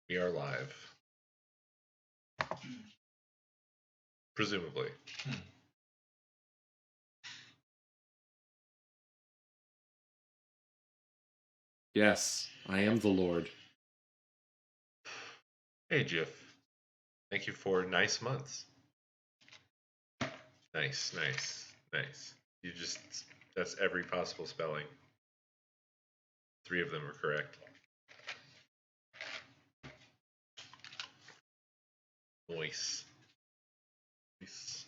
We are live. Presumably. Yes, I am the Lord. Hey, Jiff. Thank you for nice months. Nice, nice, nice. That's every possible spelling. 3 of them are correct. Nice. Nice.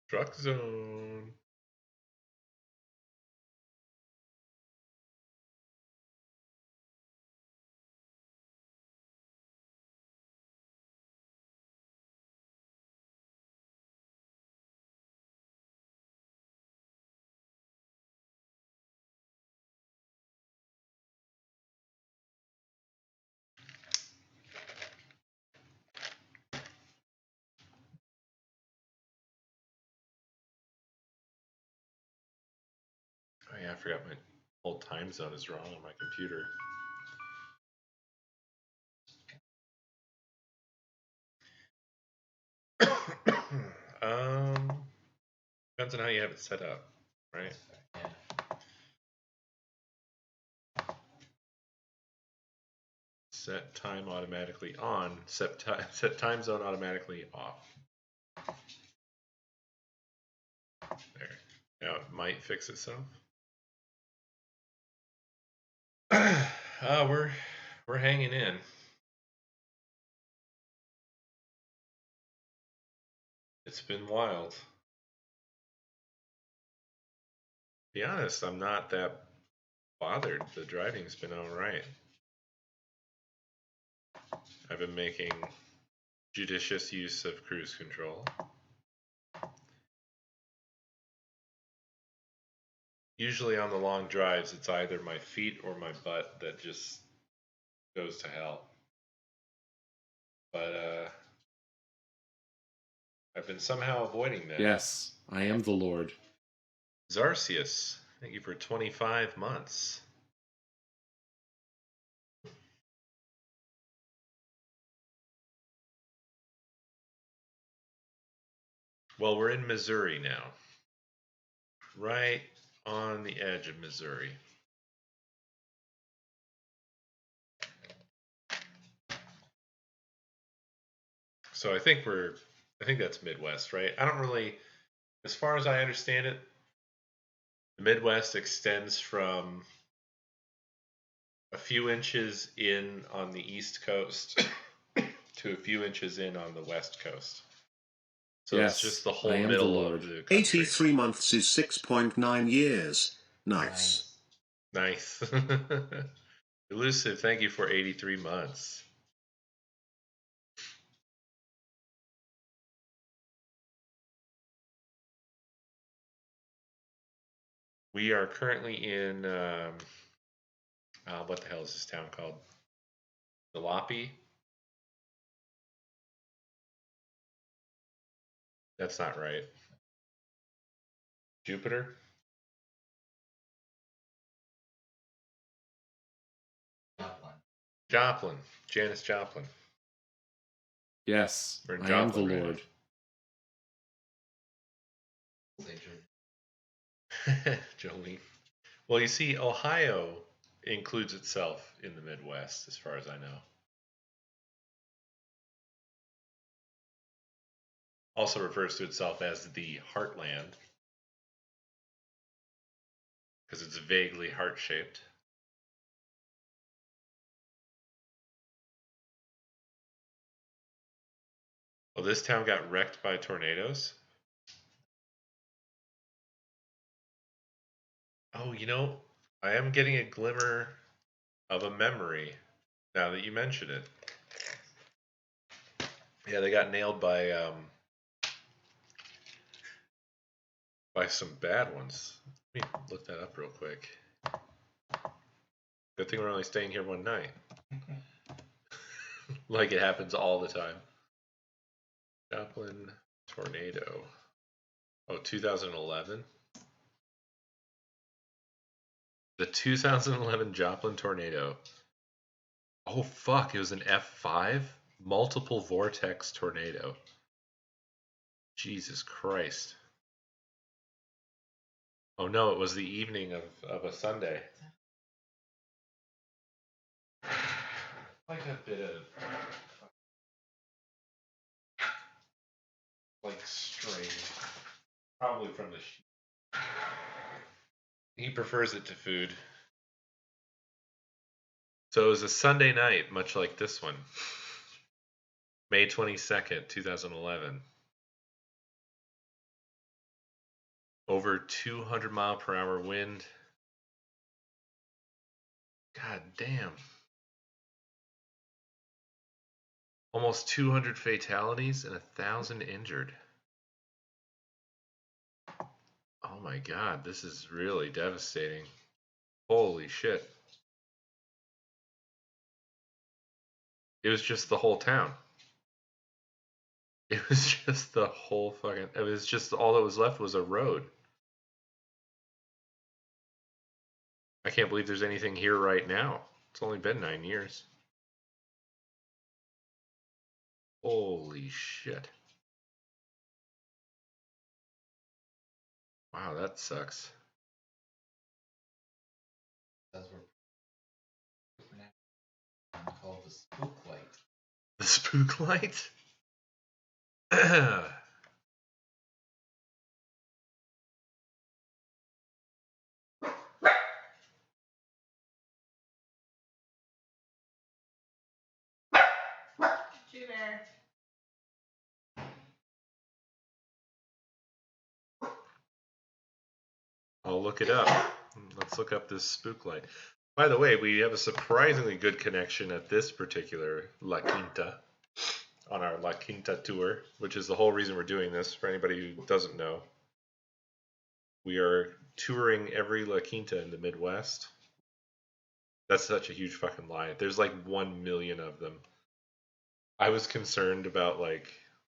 Truck zone. Oh yeah, I forgot my whole time zone is wrong on my computer. Depends on how you have it set up, right? Set time automatically on. Set time zone automatically off. There. Now it might fix itself. We're hanging in. It's been wild. To be honest, I'm not that bothered. The driving's been all right. I've been making judicious use of cruise control. Usually on the long drives, it's either my feet or my butt that just goes to hell. But I've been somehow avoiding that. Yes, I am the Lord. Zarcius, thank you for 25 months. Well, we're in Missouri now. Right on the edge of Missouri. So I think that's Midwest, right? I don't really, as far as I understand it, the Midwest extends from a few inches in on the East Coast to a few inches in on the West Coast. So yes, it's just the whole I am middle the Lord. of the country. 83 months is 6.9 years. Nice. Nice. Elusive, thank you for 83 months. We are currently in, what the hell is this town called? Jalopy? That's not right. Jupiter? Joplin. Janis Joplin. Yes, We're in I am the Joplin, right? Lord. Jolene. Well, you see, Ohio includes itself in the Midwest, as far as I know. Also refers to itself as the Heartland, because it's vaguely heart-shaped. Well, this town got wrecked by tornadoes. Oh, you know, I am getting a glimmer of a memory now that you mention it. Yeah, they got nailed by some bad ones. Let me look that up real quick. Good thing we're only staying here one night. Like it happens all the time. Joplin tornado. Oh, 2011? The 2011 Joplin tornado. Oh, fuck. It was an F5? Multiple vortex tornado. Jesus Christ. Oh, no. It was the evening of a Sunday. Like a bit of like strain, probably from the sheep. He prefers it to food. So it was a Sunday night, much like this one. May 22nd, 2011. Over 200 mile per hour wind. God damn. Almost 200 fatalities and 1,000 injured. Oh my god, this is really devastating. Holy shit. It was just the whole town. It was just the whole fucking... It was just all that was left was a road. I can't believe there's anything here right now. It's only been 9 years. Holy shit. Wow, that sucks. That's called the spook light. The spook light? Junior. I'll look it up. Let's look up this spook light. By the way, we have a surprisingly good connection at this particular La Quinta on our La Quinta tour, which is the whole reason we're doing this. For anybody who doesn't know, we are touring every La Quinta in the Midwest. That's such a huge fucking lie. There's like 1 million of them. I was concerned about like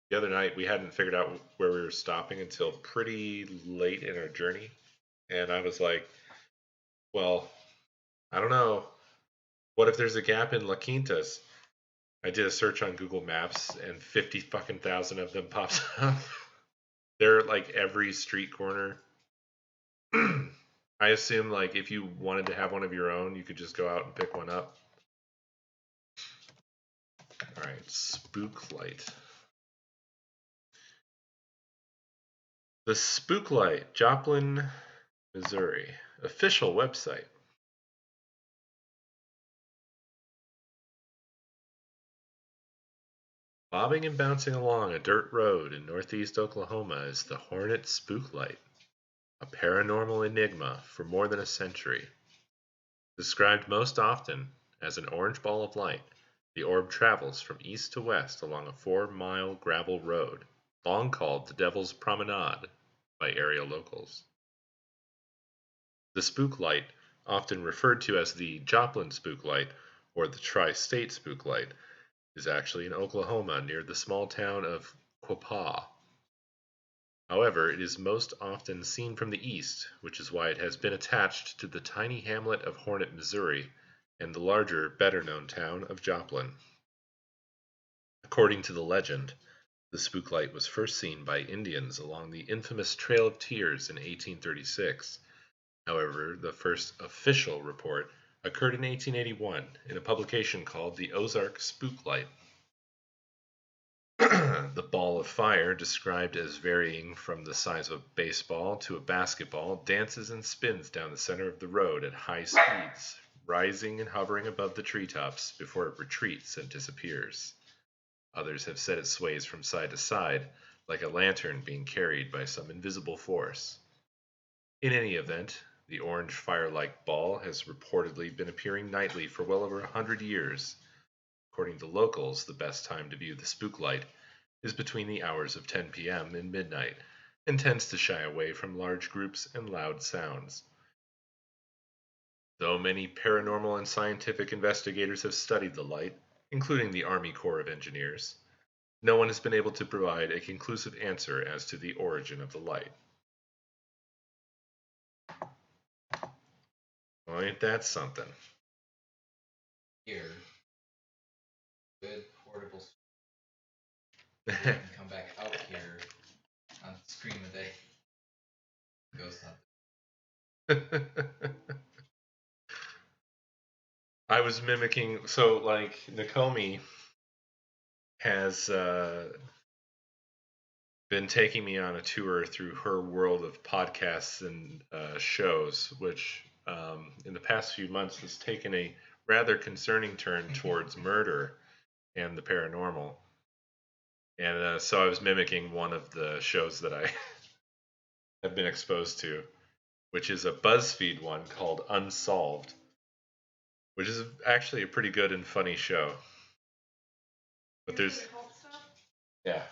the other night we hadn't figured out where we were stopping until pretty late in our journey. And I was like, well, I don't know. What if there's a gap in La Quintas? I did a search on Google Maps and 50 fucking thousand of them pops up. They're at like every street corner. I assume like if you wanted to have one of your own, you could just go out and pick one up. All right, spook light. The Spook Light, Joplin, Missouri. Official website. Bobbing and bouncing along a dirt road in northeast Oklahoma is the Hornet Spook Light, a paranormal enigma for more than a century. Described most often as an orange ball of light, the orb travels from east to west along a 4-mile gravel road, long called the Devil's Promenade by area locals. The spook light, often referred to as the Joplin Spook Light or the Tri-State Spook Light, is actually in Oklahoma near the small town of Quapaw. However, it is most often seen from the east, which is why it has been attached to the tiny hamlet of Hornet, Missouri, and the larger, better-known town of Joplin. According to the legend, the spook light was first seen by Indians along the infamous Trail of Tears in 1836. However, the first official report occurred in 1881 in a publication called the Ozark Spook Light. The ball of fire, described as varying from the size of a baseball to a basketball, dances and spins down the center of the road at high speeds, rising and hovering above the treetops before it retreats and disappears. Others have said it sways from side to side, like a lantern being carried by some invisible force. In any event, the orange fire-like ball has reportedly been appearing nightly for well over 100 years. According to locals, the best time to view the spook light is between the hours of 10 p.m. and midnight, and tends to shy away from large groups and loud sounds. Though many paranormal and scientific investigators have studied the light, including the Army Corps of Engineers, no one has been able to provide a conclusive answer as to the origin of the light. Well, ain't that something? Here, good portable. You can come back out here on Scream a Day. Ghost Hunt. I was mimicking, so like Nakomi has been taking me on a tour through her world of podcasts and shows, which in the past few months has taken a rather concerning turn towards murder and the paranormal. And so I was mimicking one of the shows that I have been exposed to, which is a BuzzFeed one called Unsolved, which is actually a pretty good and funny show. But there's, yeah,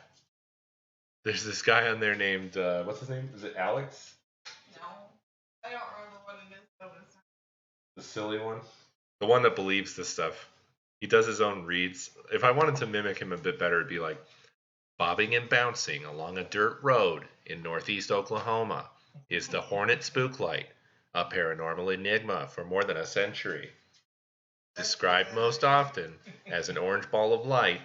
there's this guy on there named, what's his name? Is it Alex? No, I don't remember what it is, though. It's The silly one? The one that believes this stuff. He does his own reads. If I wanted to mimic him a bit better, it'd be like, bobbing and bouncing along a dirt road in northeast Oklahoma is the Hornet Spooklight, a paranormal enigma for more than a century. Described most often as an orange ball of light,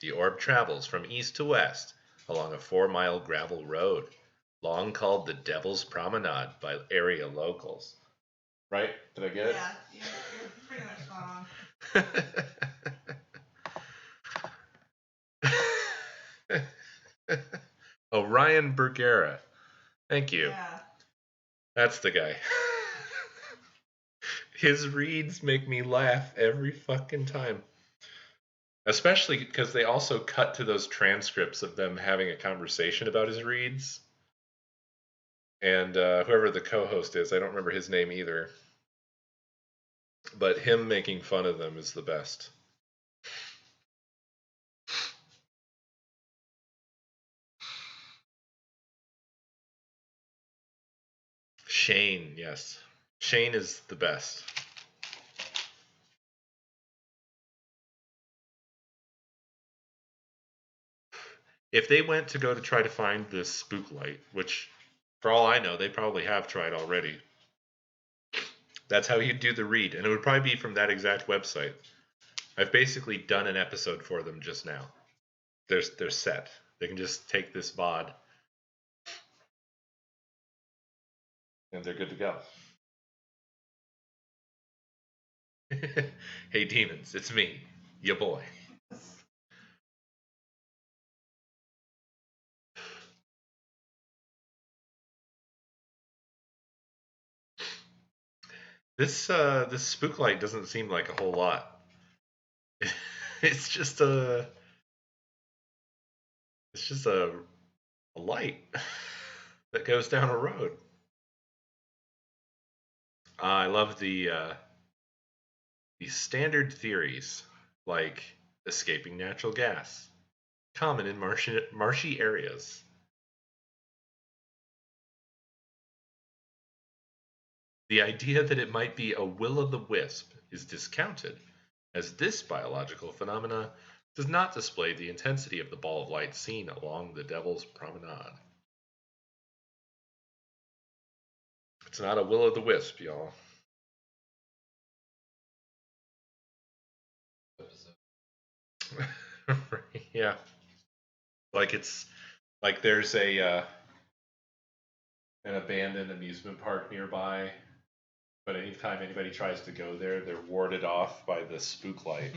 the orb travels from east to west along a 4-mile gravel road, long called the Devil's Promenade by area locals. Right? Did I get it? Yeah, you're pretty much spot on. Oh, Ryan Bergera. Thank you. Yeah. That's the guy. His reads make me laugh every fucking time. Especially because they also cut to those transcripts of them having a conversation about his reads. And whoever the co-host is, I don't remember his name either. But him making fun of them is the best. Shane, yes. Shane is the best. If they went to go to try to find this spook light, which for all I know, they probably have tried already, that's how you'd do the read. And it would probably be from that exact website. I've basically done an episode for them just now. They're set. They can just take this VOD and they're good to go. Hey demons, it's me, your boy. This spook light doesn't seem like a whole lot. It's just a light that goes down a road. I love the standard theories like escaping natural gas, common in marshy areas. The idea that it might be a will-o'-the-wisp is discounted, as this biological phenomena does not display the intensity of the ball of light seen along the Devil's Promenade. It's not a will-o'-the-wisp, y'all. Yeah. Like it's like there's a an abandoned amusement park nearby, but anytime anybody tries to go there, they're warded off by the spook light.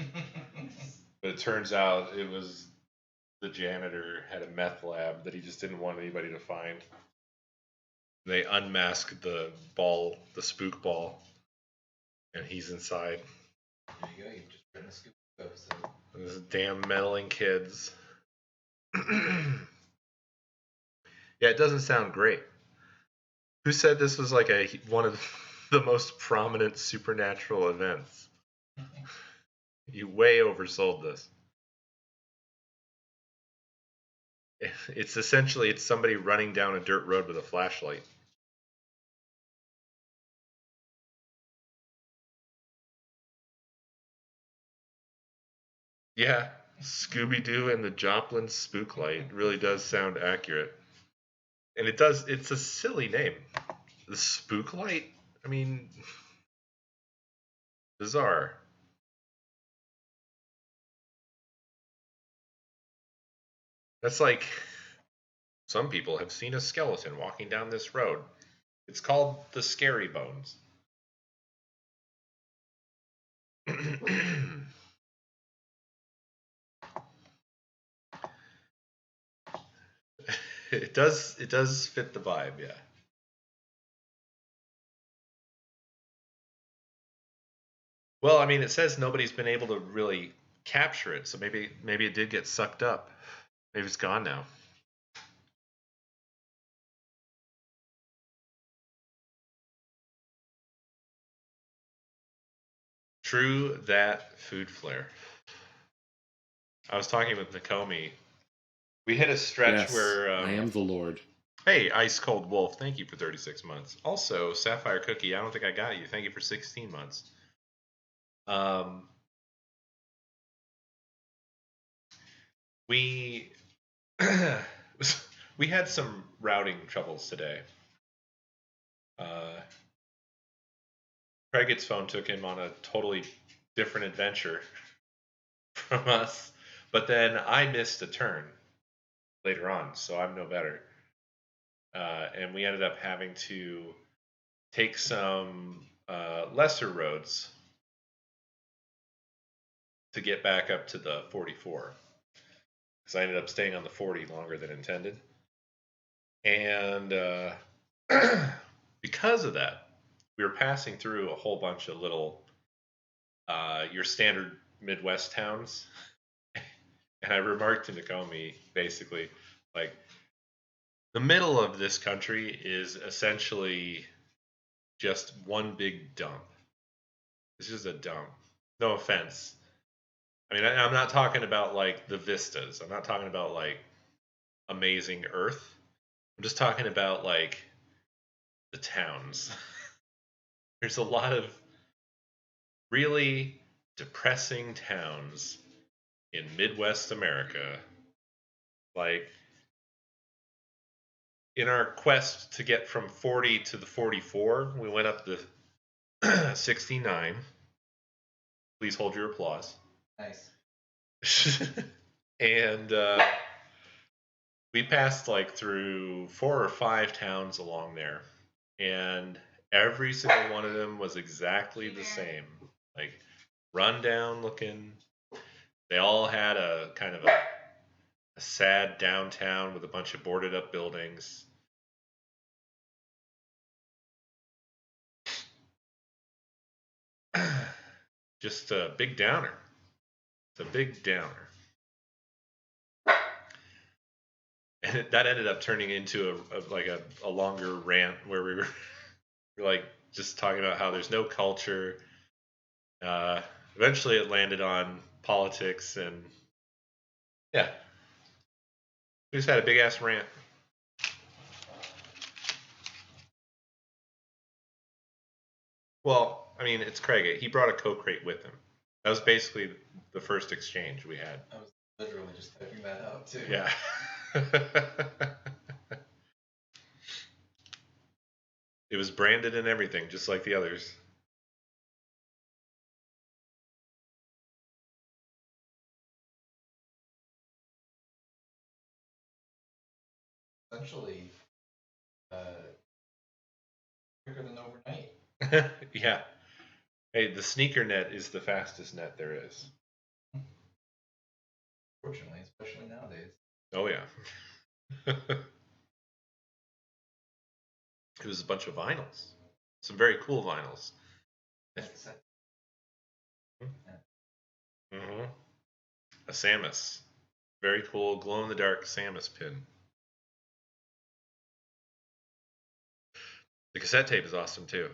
But it turns out it was the janitor had a meth lab that he just didn't want anybody to find. They unmask the ball, the spook ball, and he's inside. There you go. You've just written a scoop episode. Those damn meddling kids. Yeah, it doesn't sound great. Who said this was like one of the most prominent supernatural events? You way oversold this. It's essentially somebody running down a dirt road with a flashlight. Yeah, Scooby-Doo and the Joplin Spooklight really does sound accurate. And it's a silly name. The Spooklight? I mean, bizarre. That's like some people have seen a skeleton walking down this road. It's called the Scary Bones. It does fit the vibe, yeah. Well, I mean, it says nobody's been able to really capture it, so maybe it did get sucked up. Maybe it's gone now. True that, food flare. I was talking with Nakomi. We hit a stretch Yes, where I am the Lord. hey, Ice Cold Wolf, thank you for 36 months. Also, Sapphire Cookie, I don't think I got you. Thank you for 16 months. We we had some routing troubles today. Craig's phone took him on a totally different adventure from us, but then I missed a turn later on, so I'm no better. And we ended up having to take some lesser roads to get back up to the 44, because I ended up staying on the 40 longer than intended. And because of that, we were passing through a whole bunch of little, your standard Midwest towns. And I remarked to Nakomi, basically, like, the middle of this country is essentially just one big dump. It's just a dump. No offense. I mean, I'm not talking about like the vistas. I'm not talking about like amazing earth. I'm just talking about like the towns. There's a lot of really depressing towns in Midwest America. Like, in our quest to get from 40 to the 44, we went up the 69. Please hold your applause. Nice. And we passed like through 4 or 5 towns along there, and every single one of them was exactly the same, like rundown looking. They all had a kind of a sad downtown with a bunch of boarded up buildings. Just a big downer. It's a big downer. And that ended up turning into a longer rant where we were like just talking about how there's no culture. Eventually, it landed on politics, and yeah, we just had a big ass rant. Well, I mean, it's Craig. He brought a Coke crate with him. That was basically the first exchange we had. I was literally just typing that out too. Yeah. It was branded and everything, just like the others. Essentially, quicker than overnight. Yeah. Hey, the sneaker net is the fastest net there is. Fortunately, especially nowadays. Oh, yeah. It was a bunch of vinyls. Some very cool vinyls. Mm-hmm. A Samus. Very cool glow-in-the-dark Samus pin. The cassette tape is awesome, too.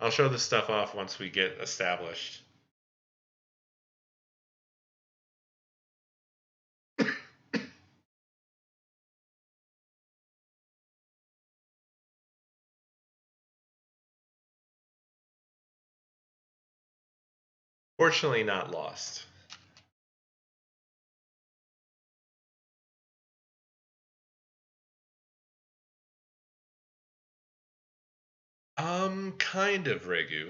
I'll show this stuff off once we get established. Fortunately, not lost. Kind of, Regu.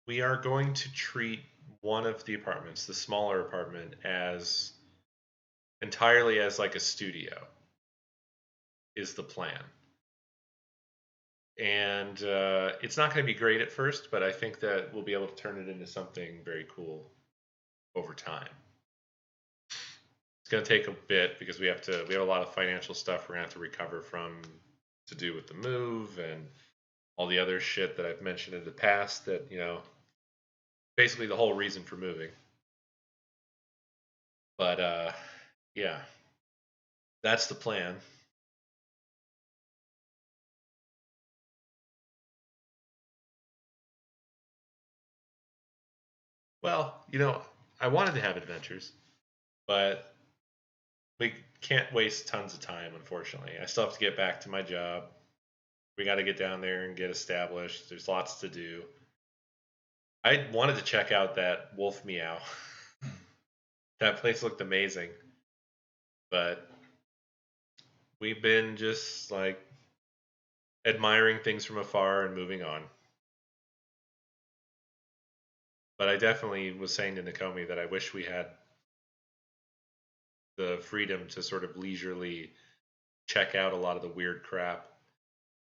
We are going to treat one of the apartments, the smaller apartment, as entirely as like a studio, is the plan. And it's not going to be great at first, but I think that we'll be able to turn it into something very cool over time. It's going to take a bit because we have a lot of financial stuff we're going to have to recover from to do with the move and all the other shit that I've mentioned in the past that, basically the whole reason for moving. But yeah, that's the plan. Well, I wanted to have adventures, but we can't waste tons of time, unfortunately. I still have to get back to my job. We got to get down there and get established. There's lots to do. I wanted to check out that Wolf Meow. That place looked amazing. But we've been just like admiring things from afar and moving on. But I definitely was saying to Nakomi that I wish we had the freedom to sort of leisurely check out a lot of the weird crap.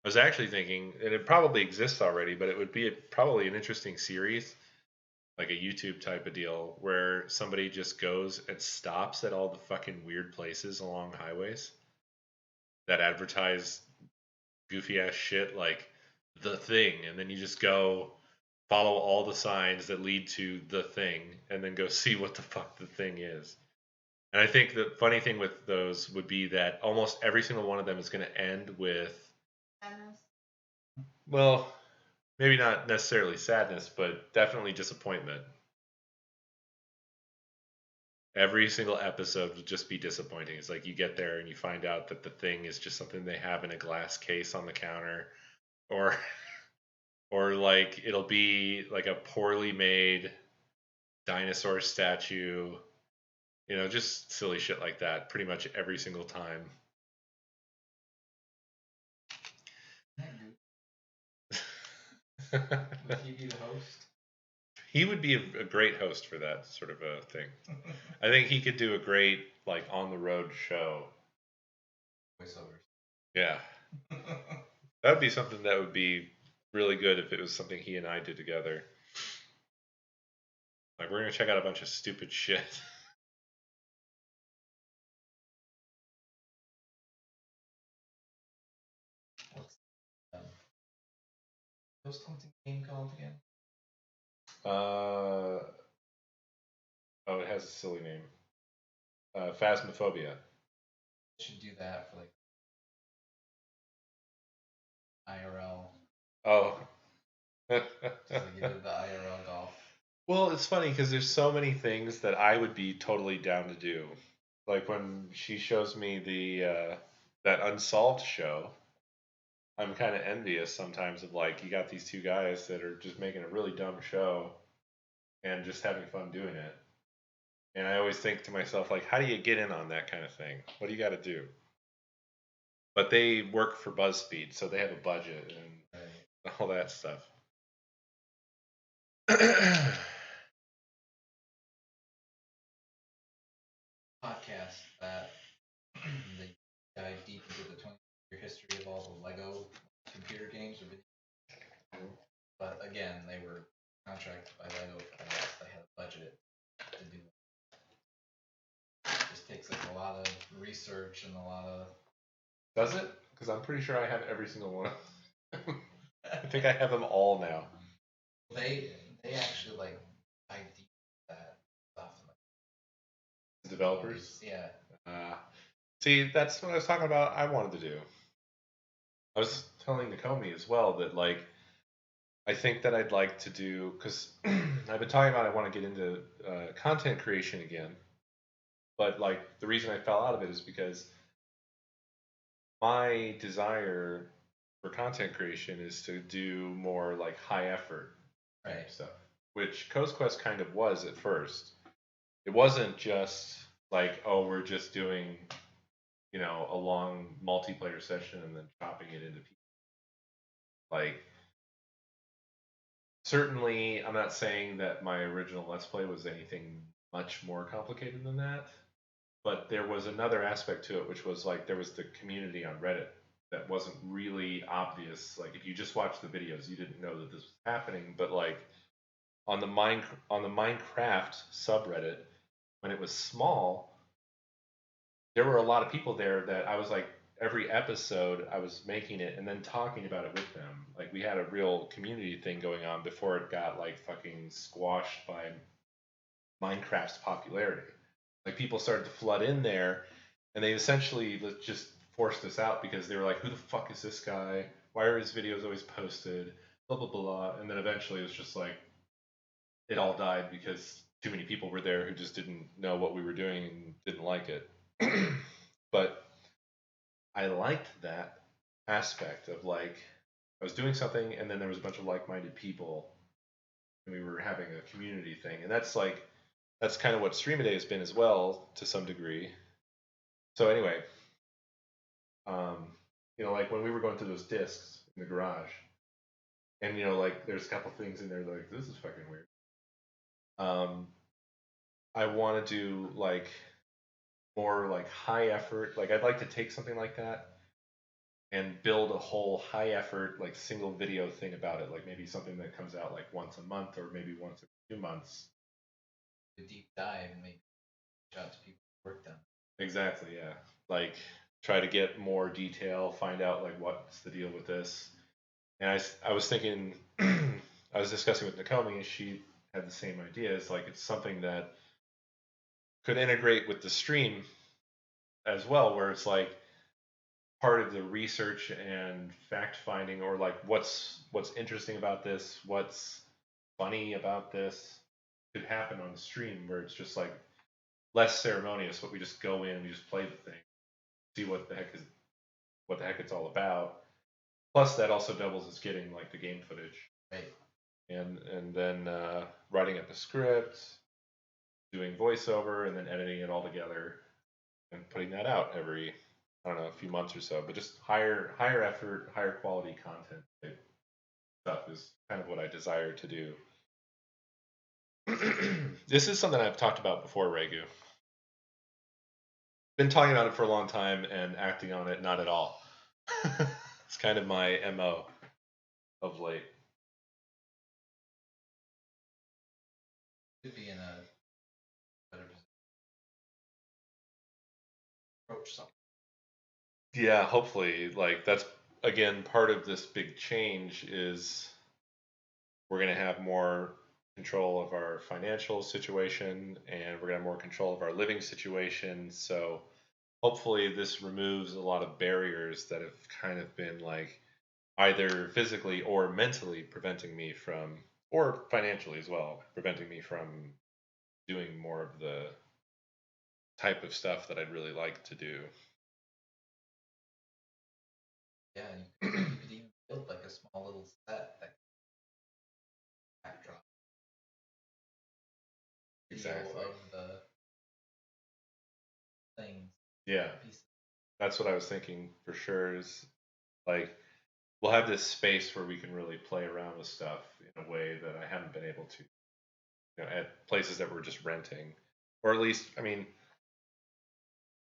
I was actually thinking, and it probably exists already, but it would be probably an interesting series, like a YouTube type of deal, where somebody just goes and stops at all the fucking weird places along highways that advertise goofy ass shit like the thing, and then you just go follow all the signs that lead to the thing, and then go see what the fuck the thing is. And I think the funny thing with those would be that almost every single one of them is going to end with, Sadness. well, maybe not necessarily sadness, but definitely disappointment. Every single episode will just be disappointing. It's like you get there and you find out that the thing is just something they have in a glass case on the counter, or or like it'll be like a poorly made dinosaur statue, just silly shit like that pretty much every single time. Would he be the host? He would be a great host for that sort of a thing. I think he could do a great like on the road show. Voiceovers. Yeah. That would be something that would be really good if it was something he and I did together. Like we're gonna check out a bunch of stupid shit. What's ghost hunting game called again? Oh, it has a silly name. Phasmophobia. Should do that for like IRL. Oh. Just like you did the IRL golf. Well, it's funny because there's so many things that I would be totally down to do. Like when she shows me the that Unsolved show, I'm kind of envious sometimes of like you got these two guys that are just making a really dumb show and just having fun doing it. And I always think to myself like, how do you get in on that kind of thing? What do you got to do? But they work for BuzzFeed, so they have a budget and all that stuff. Podcast that they dive deep into the 20-year history of all the Lego computer games or video. But again, they were contracted by Lego for that. They had a budget to do it. It just takes like a lot of research and a lot of. Does it? Because I'm pretty sure I have every single one. I think I have them all now. They actually like dive deep into that stuff. The developers? Yeah. See, that's what I was talking about. I wanted to do. I was telling Nakomi as well that like I think that I'd like to do because I've been talking about I want to get into content creation again, but like the reason I fell out of it is because my desire for content creation is to do more like high effort Right. stuff, which Coast Quest kind of was at first. It wasn't just like, oh, we're just doing, a long multiplayer session and then chopping it into pieces. Like, certainly, I'm not saying that my original Let's Play was anything much more complicated than that, but there was another aspect to it, which was like there was the community on Reddit that wasn't really obvious. Like, if you just watched the videos, you didn't know that this was happening. But like on the Minecraft subreddit, when it was small, there were a lot of people there that I was like, every episode I was making it and then talking about it with them. Like, we had a real community thing going on before it got like fucking squashed by Minecraft's popularity. Like, people started to flood in there, and they essentially just forced us out because they were like, "Who the fuck is this guy? Why are his videos always posted?" Blah blah blah. And then eventually it was just like it all died because too many people were there who just didn't know what we were doing and didn't like it. But I liked that aspect of like I was doing something and then there was a bunch of like-minded people and we were having a community thing, and that's kind of what Stream a Day has been as well to some degree. So anyway, like when we were going through those discs in the garage, and like there's a couple things in there like this is fucking weird. I want to do like more like high effort. Like, I'd like to take something like that and build a whole high effort like single video thing about it. Like maybe something that comes out like once a month or maybe once every 2 months. A deep dive and maybe reach out to people who work done. Exactly, yeah. Like, try to get more detail, find out like what's the deal with this. And I was thinking, I was discussing with Nakomi, and she had the same idea. It's like it's something that could integrate with the stream as well, where it's like part of the research and fact finding, or like what's interesting about this, what's funny about this, could happen on the stream where it's just like less ceremonious, but we just go in, we just play the thing, see what the heck it's all about. Plus, that also doubles as getting like the game footage, Right. and then writing up a script, doing voiceover, and then editing it all together and putting that out every, I don't know, a few months or so. But just higher effort, higher quality content type stuff is kind of what I desire to do. This is something I've talked about before, Regu. Been talking about it for a long time and acting on it not at all. It's kind of my MO of late. Could be in a better position. Approach something. Yeah, hopefully, like that's again part of this big change is we're going to have more control of our financial situation, and we're going to have more control of our living situation. So hopefully this removes a lot of barriers that have kind of been like either physically or mentally preventing me from, or financially as well, preventing me from doing more of the type of stuff that I'd really like to do. Yeah, you could even build like a small little set that backdrop video Exactly. of the things. Yeah, Pieces. that's what I was thinking for sure. Is like we'll have this space where we can really play around with stuff in a way that I haven't been able to, at places that we're just renting, or at least, I mean,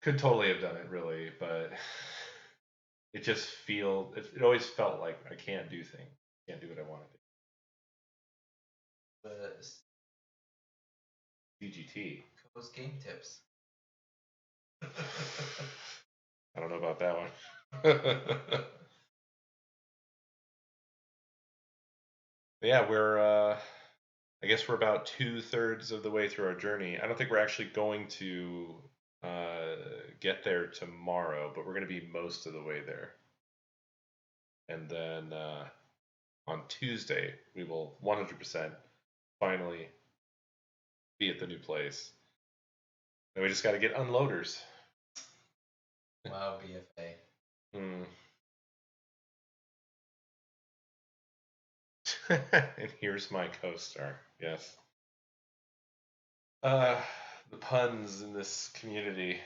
could totally have done it really, but it just it always felt like I can't do things, can't do what I want But to do. DGT. those game tips. I don't know about that one. Yeah, I guess we're about 2/3 of the way through our journey. I don't think we're actually going to get there tomorrow, but we're going to be most of the way there. And then on Tuesday, we will 100% finally be at the new place. Then we just got to get unloaders. Wow, BFA. And here's my co-star. Yes. The puns in this community.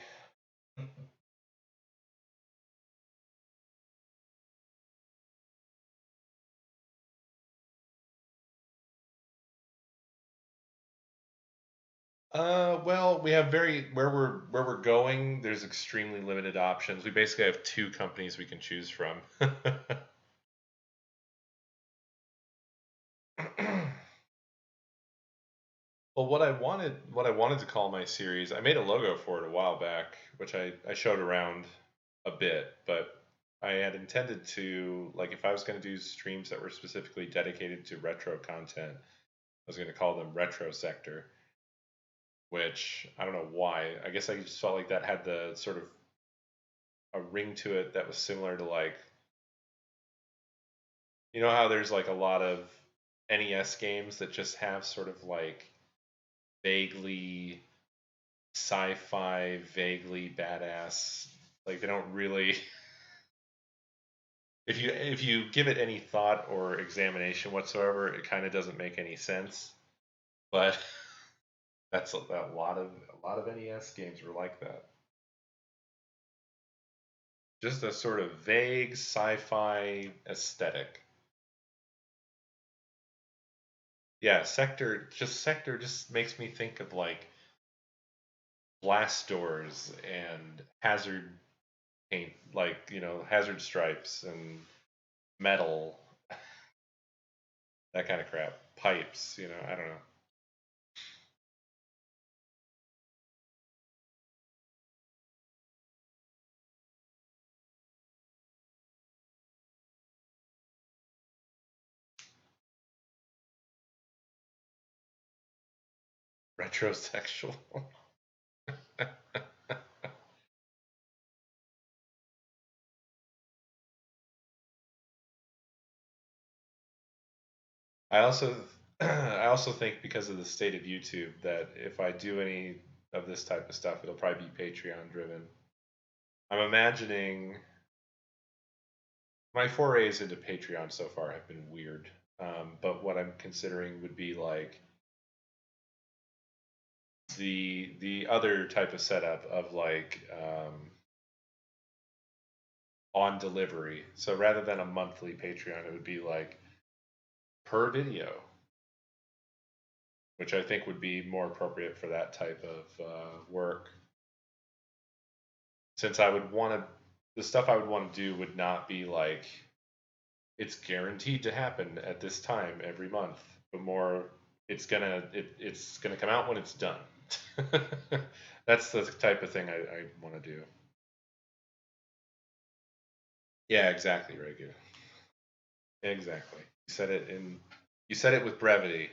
Well, we have where we're going. There's extremely limited options. We basically have two companies we can choose from. Well, what I wanted to call my series, I made a logo for it a while back, which I showed around a bit, but I had intended to, like, if I was going to do streams that were specifically dedicated to retro content, I was going to call them Retro Sector, which I don't know why. I guess I just felt like that had the sort of a ring to it that was similar to, like, you know how there's like a lot of NES games that just have sort of like vaguely sci-fi, vaguely badass, like they don't really if you give it any thought or examination whatsoever, it kind of doesn't make any sense. But that's a lot of NES games were like that. Just a sort of vague sci-fi aesthetic. Yeah, Sector just makes me think of like blast doors and hazard paint, like, hazard stripes and metal, that kind of crap. Pipes, I don't know. Retrosexual. I also I also think because of the state of YouTube that if I do any of this type of stuff, it'll probably be Patreon driven. I'm imagining my forays into Patreon so far have been weird. But what I'm considering would be like the other type of setup of like on delivery. So rather than a monthly Patreon, it would be like per video, which I think would be more appropriate for that type of work. Since the stuff I would want to do would not be like it's guaranteed to happen at this time every month, but more it's gonna come out when it's done. That's the type of thing I want to do. Yeah, exactly, regular. Exactly. You said it with brevity.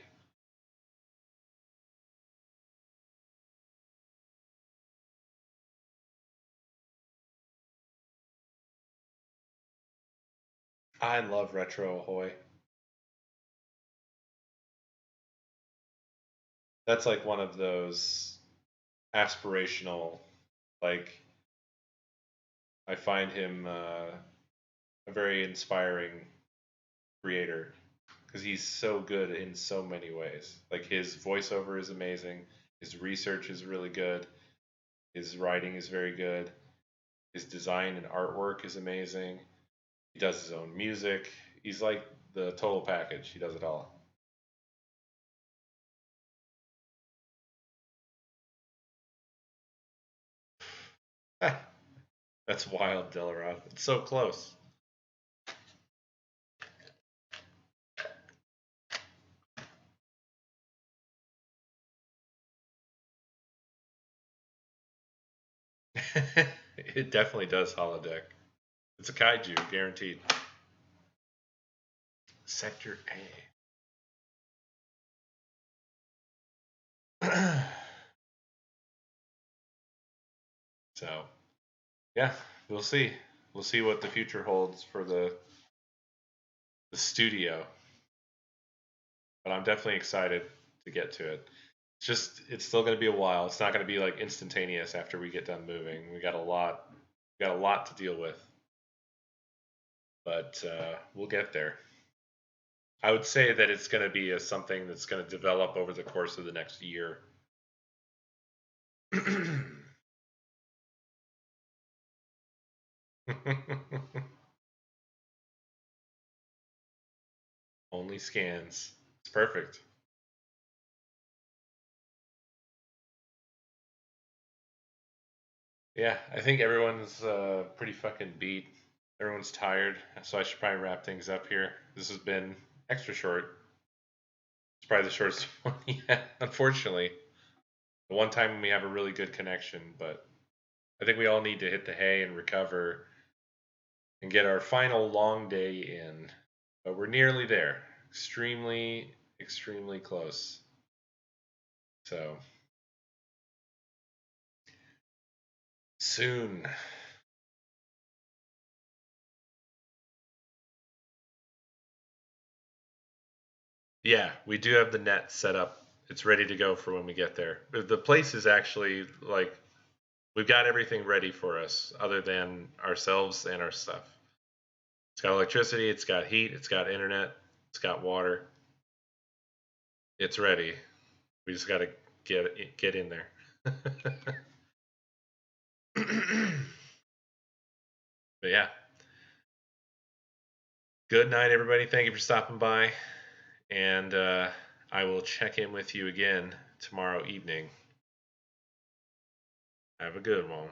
I love Retro Ahoy. That's like one of those aspirational, like, I find him a very inspiring creator because he's so good in so many ways. Like his voiceover is amazing, his research is really good, his writing is very good, his design and artwork is amazing. He does his own music. He's like the total package. He does it all. That's wild, Delarod. It's so close. It definitely does holodeck. It's a kaiju, guaranteed. Sector A. So, yeah, we'll see. We'll see what the future holds for the studio. But I'm definitely excited to get to it. It's still going to be a while. It's not going to be like instantaneous after we get done moving. We got a lot to deal with, but we'll get there. I would say that it's going to be something that's going to develop over the course of the next year. Only scans. It's perfect. Yeah, I think everyone's pretty fucking beat. Everyone's tired, so I should probably wrap things up here. This has been extra short. It's probably the shortest one yet, unfortunately. The one time we have a really good connection, but I think we all need to hit the hay and recover and get our final long day in. But we're nearly there. Extremely, extremely close. So, soon. Yeah, we do have the net set up. It's ready to go for when we get there. The place is actually like we've got everything ready for us other than ourselves and our stuff. It's got electricity, it's got heat, it's got internet, it's got water. It's ready. We just got to get in there. But yeah. Good night, everybody. Thank you for stopping by. And I will check in with you again tomorrow evening. Have a good one.